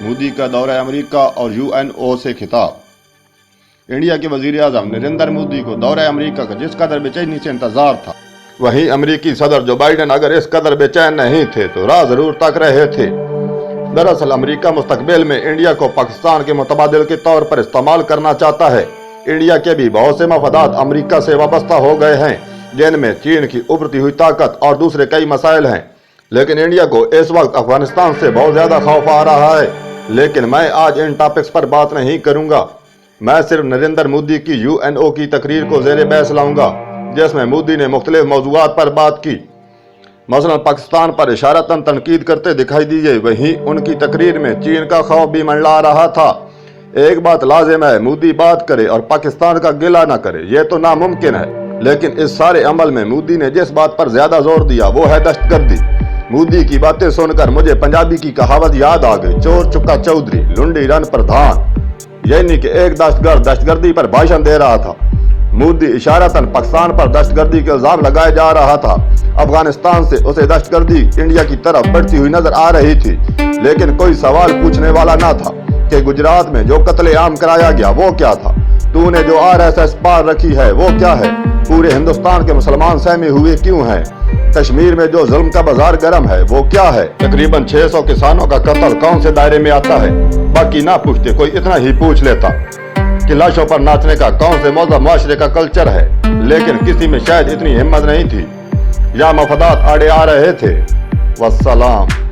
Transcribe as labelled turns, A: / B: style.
A: مودی کا دورہ امریکہ اور UNO سے خطاب۔ انڈیا کے وزیر اعظم نریندر مودی کو دورہ امریکہ کا جس قدر بے چینی سے انتظار تھا، وہیں امریکی صدر جو بائیڈن اگر اس قدر بے چین نہیں تھے تو راہ ضرور تک رہے تھے۔ دراصل امریکہ مستقبل میں انڈیا کو پاکستان کے متبادل کے طور پر استعمال کرنا چاہتا ہے۔ انڈیا کے بھی بہت سے مفادات امریکہ سے وابستہ ہو گئے ہیں، جن میں چین کی ابھرتی ہوئی طاقت اور دوسرے کئی مسائل ہیں، لیکن انڈیا کو اس وقت افغانستان سے بہت زیادہ خوف آ رہا ہے۔ لیکن میں آج ان ٹاپکس پر بات نہیں کروں گا، میں صرف نریندر مودی کی UNO کی تقریر کو زیر بحث لاؤں گا، جس میں مودی نے مختلف موضوعات پر بات کی، مثلا پاکستان پر اشارتاً تنقید کرتے دکھائی دیے، وہیں ان کی تقریر میں چین کا خوف بھی منڈلا رہا تھا۔ ایک بات لازم ہے، مودی بات کرے اور پاکستان کا گلہ نہ کرے، یہ تو ناممکن ہے، لیکن اس سارے عمل میں مودی نے جس بات پر زیادہ زور دیا وہ ہے دہشت گردی۔ مودی کی باتیں سن کر مجھے پنجابی کی کہاوت یاد آ گئی، چور چکا چودھری لنڈی رن پردھان، یعنی کہ ایک دہشت گرد دہشت گردی پر بھاشن دے رہا تھا۔ مودی اشارتاً پاکستان پر دہشت گردی کے الزام لگائے جا رہا تھا۔ افغانستان سے اسے دہشت گردی انڈیا کی طرف بڑھتی ہوئی نظر آ رہی تھی، لیکن کوئی سوال پوچھنے والا نہ تھا کہ گجرات میں جو قتل عام کرایا گیا وہ کیا تھا، تو نے جو RSS پار رکھی ہے وہ کیا ہے، پورے ہندوستان کے مسلمان سہمے ہوئے کیوں ہیں، کشمیر میں جو ظلم کا بازار گرم ہے وہ کیا ہے، تقریباً 600 کسانوں کا قتل کون سے دائرے میں آتا ہے۔ باقی نہ پوچھتے، کوئی اتنا ہی پوچھ لیتا کہ لاشوں پر ناچنے کا کون سے مذہب معاشرے کا کلچر ہے، لیکن کسی میں شاید اتنی ہمت نہیں تھی یا مفادات آڑے آ رہے تھے۔ والسلام۔